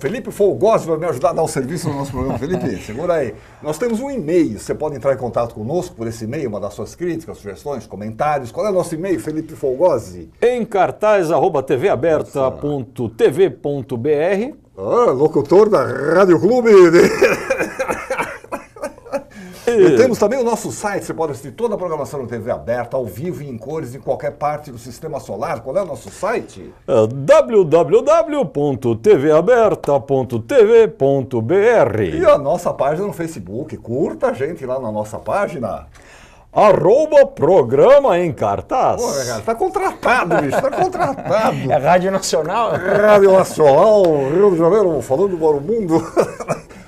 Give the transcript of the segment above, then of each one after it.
Felipe Folgosi vai me ajudar a dar o serviço no nosso programa. Felipe, segura aí. Nós temos um e-mail, você pode entrar em contato conosco por esse e-mail, mandar suas críticas, sugestões, comentários. Qual é o nosso e-mail, Felipe Folgosi? Encartaz@tvaberta.tv.br. Locutor da Rádio Clube. E temos também o nosso site, você pode assistir toda a programação no TV aberta, ao vivo e em cores, em qualquer parte do sistema solar. Qual é o nosso site? www.tvaberta.tv.br. E a nossa página no Facebook. Curta a gente lá na nossa página. @programa em cartaz. Pô, cara, tá contratado, bicho, tá contratado. É Rádio Nacional? Rádio Nacional, Rio de Janeiro, falando para o mundo.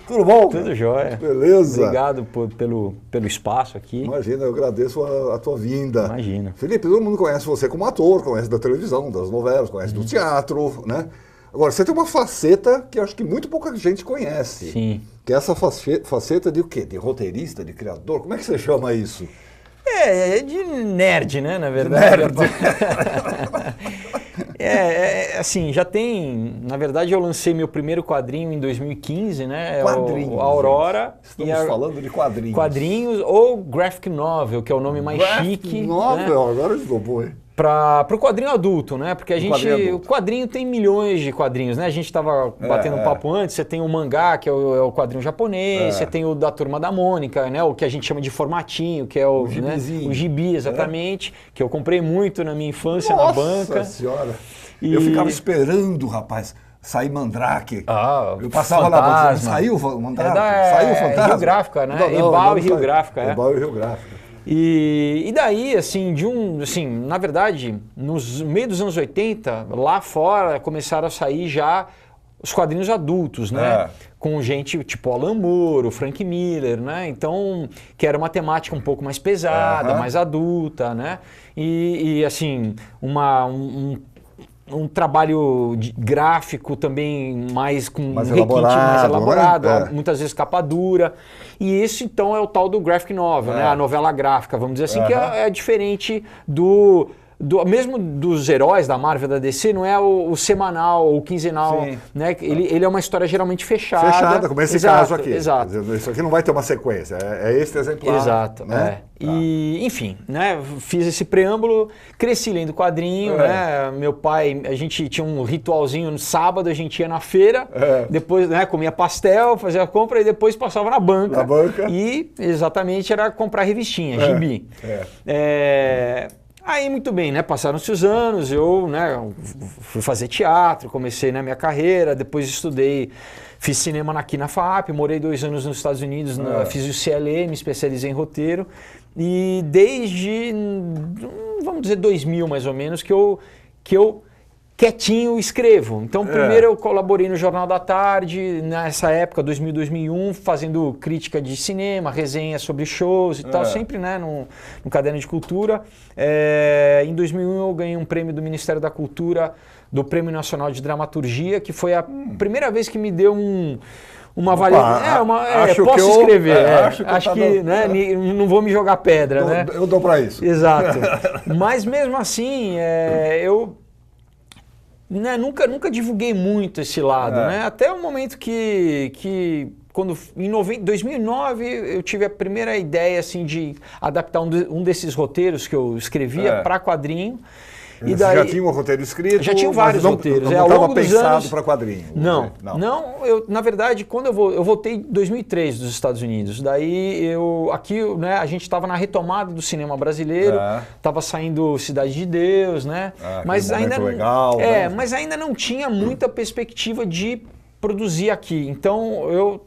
Tudo bom? Tudo jóia. Beleza. Obrigado pelo espaço aqui. Imagina, eu agradeço a tua vinda. Imagina. Felipe, todo mundo conhece você como ator, conhece da televisão, das novelas, conhece do teatro, né? Agora, você tem uma faceta que eu acho que muito pouca gente conhece. Sim. Que é essa faceta de o quê? De roteirista, de criador? Como é que você chama isso? É de nerd, né, na verdade. Nerd. Assim, já tem... Na verdade, eu lancei meu primeiro quadrinho em 2015, né? Quadrinhos. A Aurora. Estamos falando de quadrinhos. Quadrinhos ou graphic novel, que é o nome mais chique. Novel, né? agora desculpa, hein? Para o quadrinho adulto, né? Porque o adulto. quadrinho tem milhões de quadrinhos, né? A gente estava batendo um papo antes, você tem o mangá, que é o quadrinho japonês, você tem o da Turma da Mônica, né? O que a gente chama de formatinho, que é o gibi, exatamente, que eu comprei muito na minha infância na banca. Nossa Senhora! Eu ficava esperando, rapaz, sair Mandrake. Eu passava Fantasma. lá, saiu o Mandrake? Saiu o Fantasma? Rio Gráfica, né? Ebal e Rio Gráfica. Ebal e Rio Gráfica. E daí, assim, na verdade, nos meio dos anos 80, lá fora começaram a sair já os quadrinhos adultos, né? Com gente tipo Alan Moore, o Frank Miller, né? Então, que era uma temática um pouco mais pesada, mais adulta, né? E assim, um trabalho gráfico também com um requinte mais elaborado, né? muitas vezes capa dura. E esse então é o tal do graphic novel, né? A novela gráfica, vamos dizer assim, que é diferente mesmo dos heróis da Marvel, da DC, não é o semanal ou o quinzenal, né? Ele é uma história geralmente fechada. Fechada, como esse caso aqui. Exato. Isso aqui não vai ter uma sequência, é este exemplar. Exato, né? E, enfim, né? Fiz esse preâmbulo, cresci lendo quadrinho, né? Meu pai, a gente tinha um ritualzinho no sábado, a gente ia na feira, depois, né, comia pastel, fazia a compra e depois passava na banca. Na banca. E exatamente era comprar revistinha, gibi. Aí, muito bem, né? Passaram-se os anos, eu fui fazer teatro, comecei na minha carreira, depois estudei, fiz cinema aqui na FAP, morei 2 anos nos Estados Unidos, fiz o CLE, me especializei em roteiro, e desde, vamos dizer, 2000 mais ou menos, que eu quietinho escrevo. Então, primeiro eu colaborei no Jornal da Tarde, nessa época, 2000, 2001, fazendo crítica de cinema, resenha sobre shows e tal, sempre no Caderno de Cultura. Em 2001 eu ganhei um prêmio do Ministério da Cultura, do Prêmio Nacional de Dramaturgia, que foi a primeira vez que me deu uma avaliação. Posso escrever. Acho que não vou me jogar pedra, né? Eu dou para isso. Exato. Mas mesmo assim, eu nunca divulguei muito esse lado, né? Até o momento que quando em 2009 eu tive a primeira ideia assim de adaptar um desses roteiros que eu escrevia para quadrinho. E daí, já tinha um roteiro escrito? Já tinha vários roteiros. Não estava pensado para quadrinho? Não. Na verdade, quando eu voltei em 2003 dos Estados Unidos, daí aqui, né, a gente estava na retomada do cinema brasileiro, estava saindo Cidade de Deus, né? Mas ainda legal, mas ainda não tinha muita perspectiva de produzir aqui. Então eu,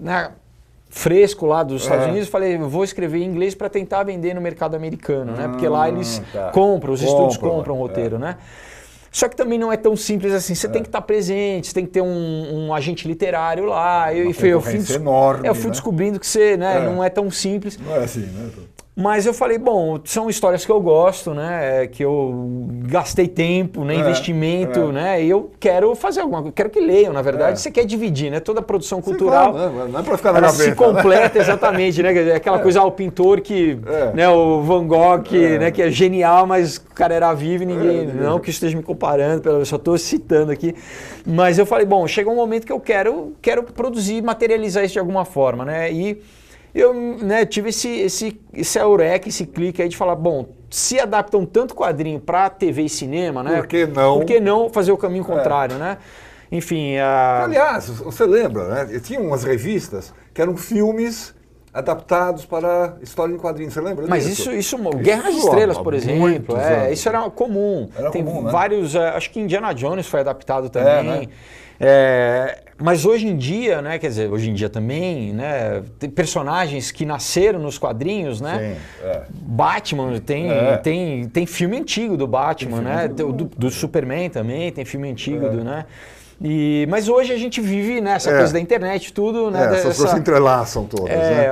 fresco lá dos Estados Unidos, falei, vou escrever em inglês para tentar vender no mercado americano, né? Porque lá eles compram, os estúdios compram o roteiro, né? Só que também não é tão simples assim, você tem que estar presente, você tem que ter um agente literário lá. Eu fui enorme, descobrindo que você não é tão simples. Não é assim, né? Mas eu falei, bom, são histórias que eu gosto, né? Que eu gastei tempo, né? Investimento, né? E eu quero fazer alguma coisa, quero que leiam, na verdade. Você quer dividir, né? Toda a produção cultural. Claro, não é para ficar na gaveta. Se completa, exatamente, né? Aquela coisa, o pintor que, né? O Van Gogh, né? Que é genial, mas o cara era vivo e ninguém. Não que eu esteja me comparando, eu só estou citando aqui. Mas eu falei, bom, chega um momento que eu quero produzir, materializar isso de alguma forma, né? E eu, né, tive esse eureka, esse clique aí de falar, bom, se adaptam tanto quadrinho para TV e cinema, né? Por que não? Por que não fazer o caminho contrário, né? Enfim... Aliás, você lembra, né? Tinha umas revistas que eram filmes adaptados para história em quadrinhos, você lembra Mas disso? isso Guerra nas Estrelas, por exemplo, isso era comum. Tem comum, vários, né? Acho que Indiana Jones foi adaptado também. Mas hoje em dia, né, quer dizer, hoje em dia também, né, tem personagens que nasceram nos quadrinhos, né? Sim, Batman, tem filme antigo do Batman, né? Do Superman também, tem filme antigo né? Mas hoje a gente vive nessa coisa da internet, tudo, né? Essas coisas se entrelaçam todas, né?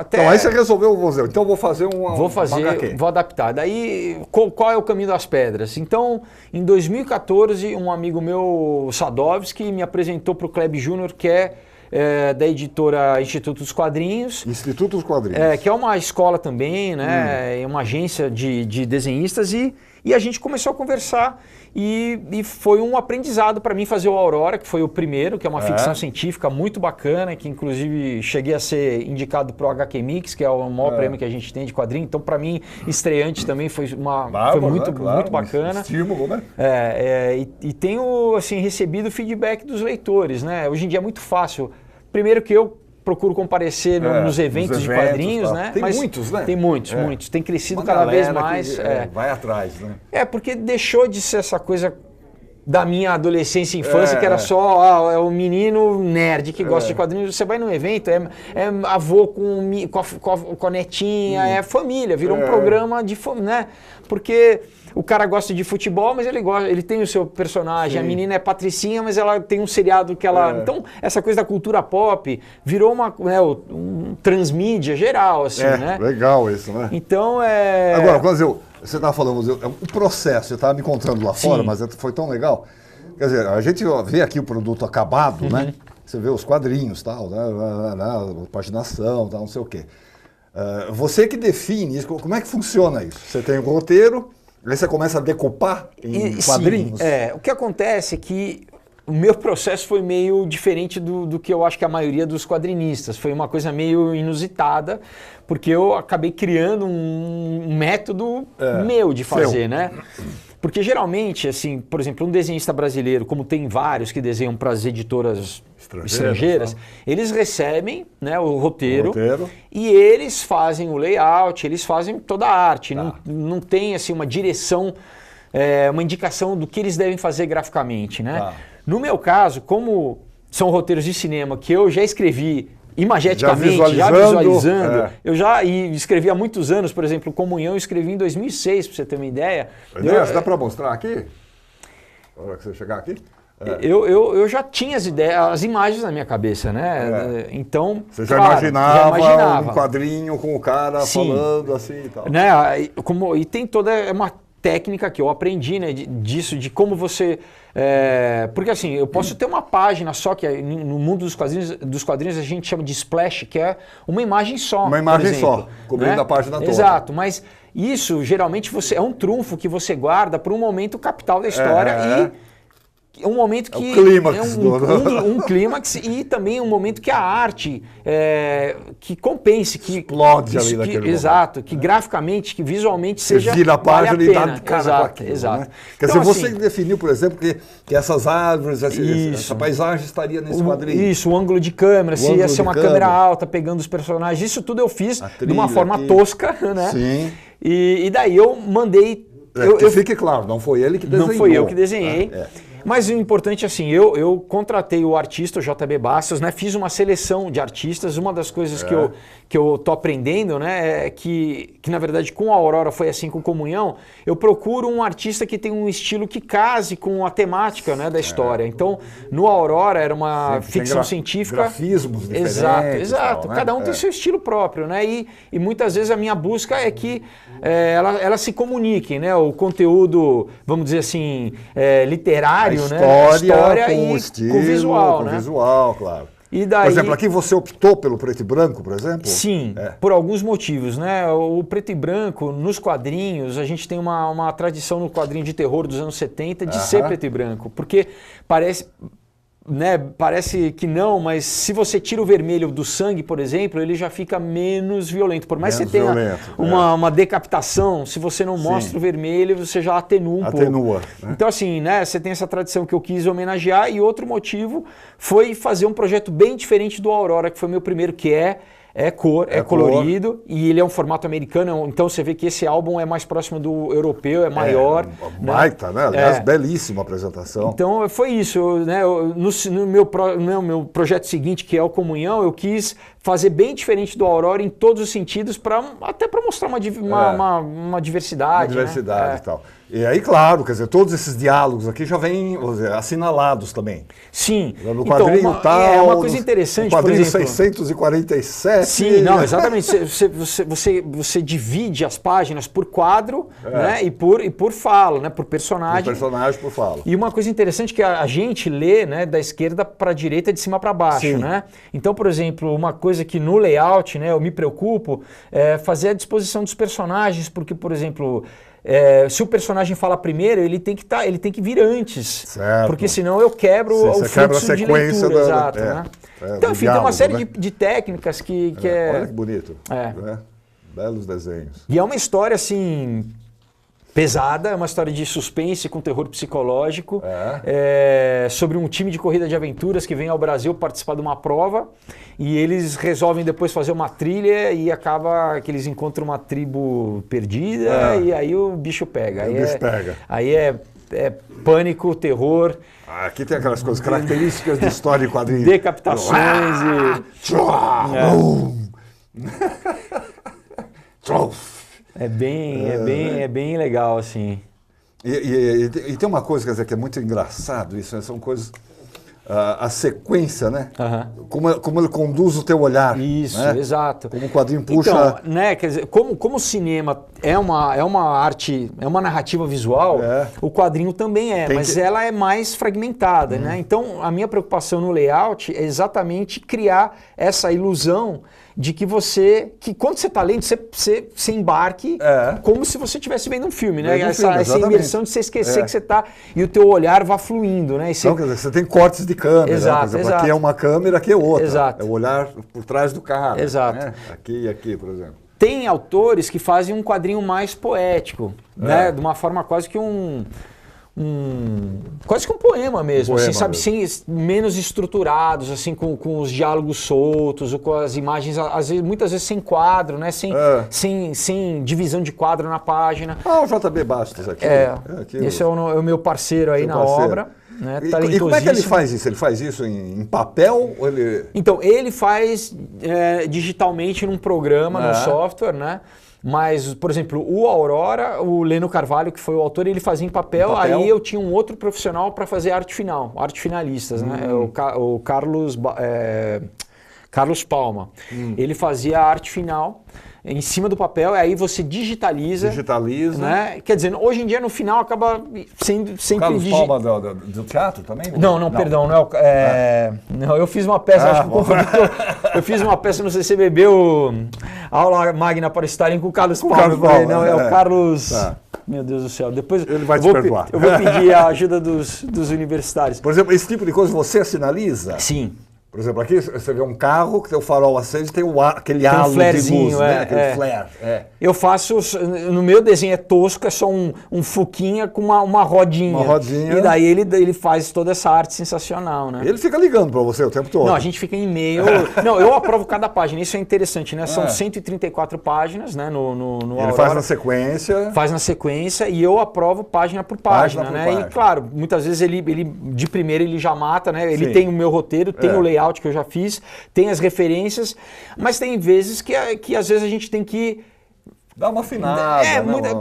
Então aí você resolveu, então vou fazer vou adaptar. Daí, qual é o caminho das pedras? Então, em 2014, um amigo meu, Sadovski, me apresentou para o Kleb Júnior, que é da editora Instituto dos Quadrinhos. Instituto dos Quadrinhos. Que é uma escola também, né? É uma agência de desenhistas e a gente começou a conversar e foi um aprendizado para mim fazer o Aurora, que foi o primeiro, que é uma ficção científica muito bacana, que inclusive cheguei a ser indicado para o HQ Mix, que é o maior prêmio que a gente tem de quadrinho. Então, para mim, estreante também foi muito bacana. Estímulo, né? E tenho assim, recebido feedback dos leitores, né? Hoje em dia é muito fácil. Primeiro que eu procuro comparecer nos eventos de quadrinhos, né? Tem muitos, né? Tem muitos. Tem crescido cada vez mais. Vai atrás, né? Porque deixou de ser essa coisa da minha adolescência e infância, que era só o menino nerd que gosta de quadrinhos. Você vai num evento, é avô com a netinha, é família, virou um programa de família, né? Porque o cara gosta de futebol, mas ele tem o seu personagem. Sim. A menina é patricinha, mas ela tem um seriado que ela... Então, essa coisa da cultura pop virou um transmídia geral, assim, né? Legal isso, né? Então, Agora, quando você estava falando, o processo, você estava me contando lá fora, mas foi tão legal. Quer dizer, a gente vê aqui o produto acabado, né? Você vê os quadrinhos, tal, né? Paginação, tal, não sei o quê. Você que define isso, como é que funciona isso? Você tem o roteiro... Aí você começa a decupar em quadrinhos? Sim, o que acontece é que o meu processo foi meio diferente do que eu acho que a maioria dos quadrinistas. Foi uma coisa meio inusitada, porque eu acabei criando um método meu de fazer, né? Porque geralmente, assim, por exemplo, um desenhista brasileiro, como tem vários que desenham para as editoras estrangeiras, eles recebem, né, o roteiro e eles fazem o layout, eles fazem toda a arte. Não tem assim, uma direção, uma indicação do que eles devem fazer graficamente, né? No meu caso, como são roteiros de cinema que eu já escrevi imageticamente, já visualizando. Eu já escrevi há muitos anos, por exemplo, Comunhão, eu escrevi em 2006, para você ter uma ideia. Dá para mostrar aqui? Na hora que você chegar aqui? Eu já tinha as imagens na minha cabeça, né? Então, você já imaginava um quadrinho com o cara falando assim e tal. Né? E tem toda uma técnica que eu aprendi, né, disso, de como você... porque assim, eu posso ter uma página só, que no mundo dos quadrinhos a gente chama de splash, que é uma imagem só. Uma imagem só, cobrindo a página toda. Exato, mas isso geralmente é um trunfo que você guarda para um momento capital da história e é um momento que... É o clímax. Um clímax e também um momento que a arte que compense, que... Explode ali naquele momento. Exato, que graficamente, que visualmente seja... Você vira a página e dá de cara exato, com aquilo, exato. Né? Quer dizer, você definiu, por exemplo, que essas árvores, essa paisagem estaria nesse quadrinho. Isso, o ângulo de câmera, se ia ser uma câmera alta pegando os personagens. Isso tudo eu fiz de uma forma tosca, né? Sim. E daí eu mandei... Que fique claro, não foi ele que desenhou. Não foi eu que desenhei. Mas o importante, assim, eu contratei o artista, o JB Bastos, né? Fiz uma seleção de artistas. Uma das coisas que eu tô aprendendo, né? É que na verdade, com a Aurora foi assim, com Comunhão, eu procuro um artista que tem um estilo que case com a temática, né, da história. Então, no Aurora era uma ficção científica. Grafismos diferentes. Exato. Tal, né? Cada um tem seu estilo próprio, né? E muitas vezes a minha busca é que ela se comuniquem, né? O conteúdo, vamos dizer assim, literário, a história né? Com e estilo, com visual, com né? visual, claro. E daí, por exemplo, aqui você optou pelo preto e branco, por exemplo? Sim, por alguns motivos, né? O preto e branco, nos quadrinhos, a gente tem uma tradição no quadrinho de terror dos anos 70 de ser preto e branco, porque parece que não, mas se você tira o vermelho do sangue, por exemplo, ele já fica menos violento. Por mais que você tenha uma decapitação, se você não mostra o vermelho, você já atenua um pouco. Né? Então, assim, né, você tem essa tradição que eu quis homenagear, e outro motivo foi fazer um projeto bem diferente do Aurora, que foi meu primeiro, que é colorido, e ele é um formato americano, então você vê que esse álbum é mais próximo do europeu, é maior. Baita, né? Aliás, belíssima apresentação. Então foi isso, né? No meu projeto seguinte, que é o Comunhão, eu quis fazer bem diferente do Aurora em todos os sentidos, até para mostrar uma diversidade. Uma diversidade e tal. E aí, claro, quer dizer, todos esses diálogos aqui já vêm, vamos dizer, assinalados também. Sim. No quadrinho então, uma coisa interessante, no quadrinho, por exemplo... 647... Sim, não, exatamente. Você divide as páginas por quadro, né, e por fala, né, por personagem. Por personagem, por fala. E uma coisa interessante que a gente lê, né, da esquerda para a direita, de cima para baixo, né? Então, por exemplo, uma coisa que no layout, né, eu me preocupo é fazer a disposição dos personagens, porque, por exemplo... se o personagem fala primeiro, ele tem que vir antes. Certo. Porque senão eu quebro o fluxo de leitura. Exato, né? Então, enfim, tem uma série de técnicas que Olha que bonito. Né? Belos desenhos. E é uma história, assim, pesada, é uma história de suspense com terror psicológico, sobre um time de corrida de aventuras que vem ao Brasil participar de uma prova, e eles resolvem depois fazer uma trilha, e acaba que eles encontram uma tribo perdida, e aí o bicho pega. Aí é pânico, terror. Aqui tem aquelas coisas características de história de quadrinhos. Decapitações É bem legal, assim. E tem uma coisa, quer dizer, que é muito engraçado isso, né? São coisas... a sequência, né? Como ele conduz o teu olhar. Isso, né? exato. Como o quadrinho puxa... Então, né, quer dizer, como o cinema é uma arte, é uma narrativa visual, o quadrinho também mas ela é mais fragmentada, né? Então, a minha preocupação no layout é exatamente criar essa ilusão de que quando você está lendo, você embarque como se você estivesse vendo um filme, né? Essa imersão de você esquecer que você está e o teu olhar vá fluindo, né? Então, quer dizer, você tem cortes de câmera, exato, né? Por exemplo, aqui é uma câmera, aqui é outra. Exato. É o olhar por trás do cara. Exato. Né? Aqui e aqui, por exemplo. Tem autores que fazem um quadrinho mais poético, né? De uma forma quase que quase que um poema mesmo, assim, sabe? Menos estruturados, assim, com os diálogos soltos, ou com as imagens, muitas vezes sem quadro, né? Sem divisão de quadro na página. O JB Bastos aqui. Esse é o meu parceiro aí na obra. Né? E como é que ele faz isso? Ele faz isso em papel? Ou ele... Então, ele faz digitalmente num programa, no software, né? Mas, por exemplo, o Aurora, o Leno Carvalho, que foi o autor, ele fazia em papel. Aí eu tinha um outro profissional para fazer arte final, arte finalistas, né? O Carlos Palma. Ele fazia a arte final em cima do papel, aí você digitaliza. Né? Quer dizer, hoje em dia, no final, acaba sendo sempre... Carlos Palma do teatro também? Não, perdão. Não, eu fiz uma peça, acho que eu confundi. Eu fiz uma peça no CCBB, Aula Magna para Stalin, com o Carlos Palma. Não, é o Carlos... Meu Deus do céu. Depois ele vai te perdoar. Eu vou pedir a ajuda dos universitários. Por exemplo, esse tipo de coisa você sinaliza? Sim. Por exemplo, aqui você vê um carro que tem o farol aceso e tem aquele halo de luz, né? Aquele flare. Eu faço, no meu desenho é tosco, é só um fuquinha com uma rodinha. Uma rodinha. E daí ele faz toda essa arte sensacional, né? E ele fica ligando para você o tempo todo. Não, a gente fica em e-mail. Não, eu aprovo cada página, isso é interessante, né? São 134 páginas, né? No ele Aurora. faz na sequência. Faz na sequência e eu aprovo página por página, né? Página. E claro, muitas vezes ele de primeira ele já mata, né? Ele Sim. tem o meu roteiro, tem o layout que eu já fiz, tem as referências, mas tem vezes que às vezes a gente tem que dá uma afinada.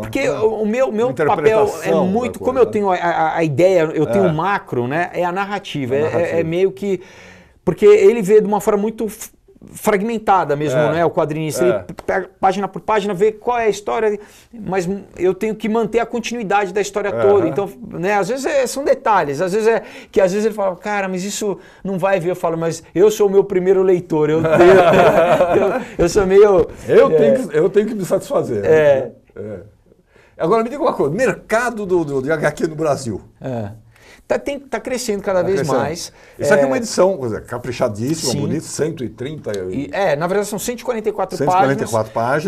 Porque o meu papel é muito, como eu tenho a ideia, eu tenho o macro, né? É a narrativa. É meio que, porque ele vê de uma forma muito fragmentada mesmo, né? O quadrinista, ele pega página por página, vê qual é a história, mas eu tenho que manter a continuidade da história toda. Então, né? Às vezes são detalhes, às vezes ele fala, cara, mas isso não vai ver. Eu falo, mas eu sou o meu primeiro leitor, eu sou meio... Eu tenho que me satisfazer. Agora me diga uma coisa, mercado de HQ no Brasil. Tá crescendo cada vez mais. Isso aqui é uma edição caprichadíssima, bonita, 130. Na verdade são 144 páginas.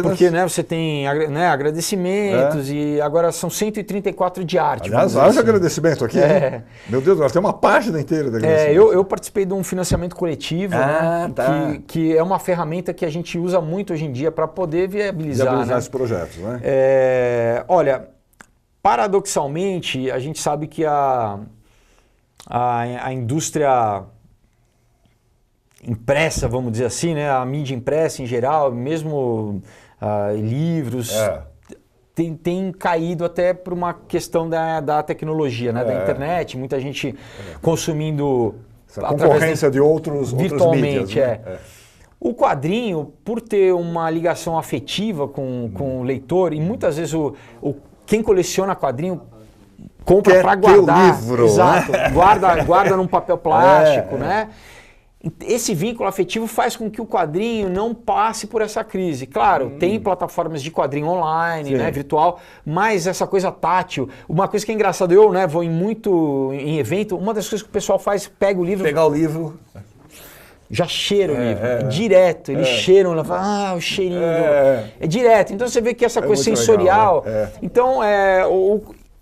Porque você tem agradecimentos e agora são 134 de arte. Aliás, haja agradecimento aqui. Meu Deus, nós temos uma página inteira de agradecimento. Eu participei de um financiamento coletivo, que é uma ferramenta que a gente usa muito hoje em dia para poder viabilizar esses projetos, né? Olha, paradoxalmente, a gente sabe que a indústria impressa, vamos dizer assim, né? A mídia impressa em geral, mesmo livros, tem caído até por uma questão da tecnologia, né? Da internet, muita gente consumindo essa concorrência de outros virtualmente. Mídias, né? O quadrinho, por ter uma ligação afetiva com o leitor, e muitas vezes quem coleciona quadrinho compra para guardar. Livro, exato, né? guarda num papel plástico, né? Esse vínculo afetivo faz com que o quadrinho não passe por essa crise. Claro, tem plataformas de quadrinho online, né, virtual, mas essa coisa tátil, uma coisa que é engraçada, eu vou em evento, uma das coisas que o pessoal faz, pega o livro... Pegar o livro... Já cheira o livro, direto, eles cheiram, o cheirinho. É direto, então você vê que essa coisa sensorial... Legal, Então,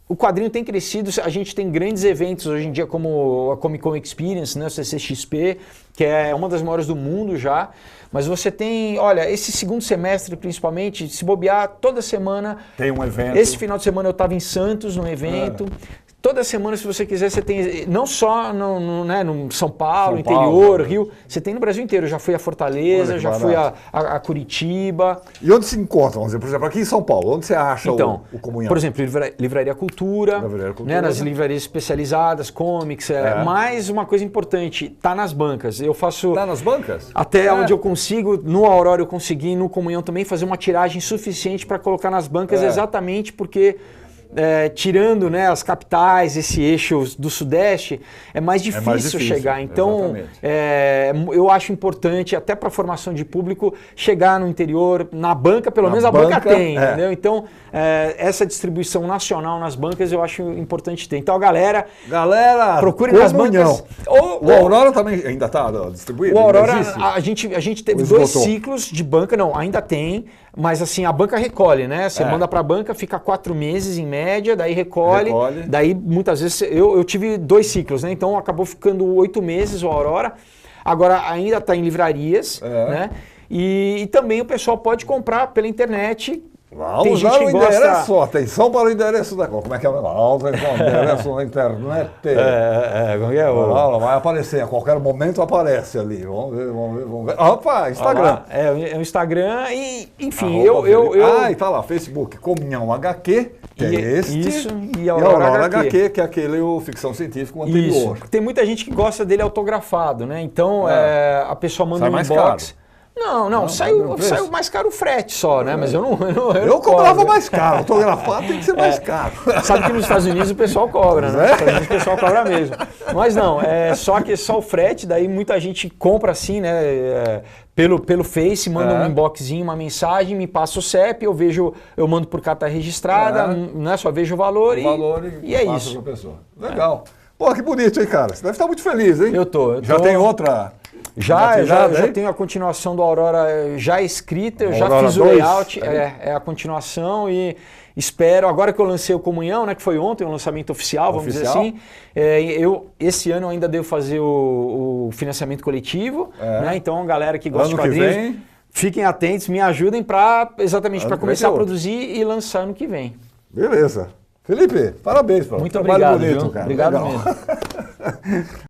o quadrinho tem crescido, a gente tem grandes eventos hoje em dia como a Comic Con Experience, né, o CCXP, que é uma das maiores do mundo já, mas você tem, olha, esse segundo semestre principalmente, se bobear, toda semana... Tem um evento. Esse final de semana eu estava em Santos, num evento... Toda semana, se você quiser, você tem, não só no São Paulo, interior, Rio, você tem no Brasil inteiro. Eu já fui a Fortaleza, já fui a Curitiba. E onde se encontra? Vamos dizer, por exemplo, aqui em São Paulo, onde você acha o Comunhão? Por exemplo, Livraria Cultura, né, nas livrarias especializadas, comics, mais uma coisa importante, tá nas bancas. Eu faço... Tá nas bancas? Até onde eu consigo, no Aurora eu consegui, no Comunhão também, fazer uma tiragem suficiente para colocar nas bancas, exatamente porque... tirando, né, as capitais, esse eixo do Sudeste, é mais difícil chegar. Então, eu acho importante, até para a formação de público, chegar no interior, na banca, pelo menos a banca tem, entendeu? Então, essa distribuição nacional nas bancas eu acho importante ter. Então, galera procure nas bancas. O Aurora também ainda está distribuído? O Aurora, a gente teve 2 ciclos de banca, não, ainda tem, mas assim, a banca recolhe, né? Você manda para a banca, fica 4 meses em média, daí recolhe. Daí muitas vezes, eu tive 2 ciclos, né? Então acabou ficando 8 meses o Aurora. Agora ainda está em livrarias, né? E também o pessoal pode comprar pela internet. Tem gente que gosta... Atenção para o endereço da... Como é que é? Endereço na internet. Como é o... Vai aparecer, a qualquer momento aparece ali. Vamos ver. Opa, Instagram. É o Instagram e, enfim, e tá lá, Facebook, Comunhão HQ, que é este. Isso, e Aurora HQ, que é aquele ficção científica anterior. Isso. Tem muita gente que gosta dele autografado, né? Então, a pessoa manda um inbox... Não, saiu mais caro o frete só, né? Mas eu Eu cobrava mais caro, autografado tem que ser mais caro. Sabe que nos Estados Unidos o pessoal cobra, né? Nos Estados Unidos o pessoal cobra mesmo. Mas não, só o frete, daí muita gente compra assim, né? Pelo Face, manda um inboxzinho, uma mensagem, me passa o CEP, eu mando por carta registrada, né? Só vejo o valor e é isso. Legal. Pô, que bonito, hein, cara? Você deve estar muito feliz, hein? Eu tô. Já tem outra... Já tenho a continuação do Aurora já escrita, eu já Aurora fiz o 2, layout, é a continuação e espero, agora que eu lancei o Comunhão, né, que foi ontem, o lançamento oficial, vamos dizer assim, esse ano eu ainda devo fazer o financiamento coletivo, né, então a galera que gosta de quadrinhos, fiquem atentos, me ajudem exatamente para começar a produzir e lançar ano que vem. Beleza. Felipe, parabéns, pô. Muito obrigado, bonito, viu? cara. Obrigado mesmo.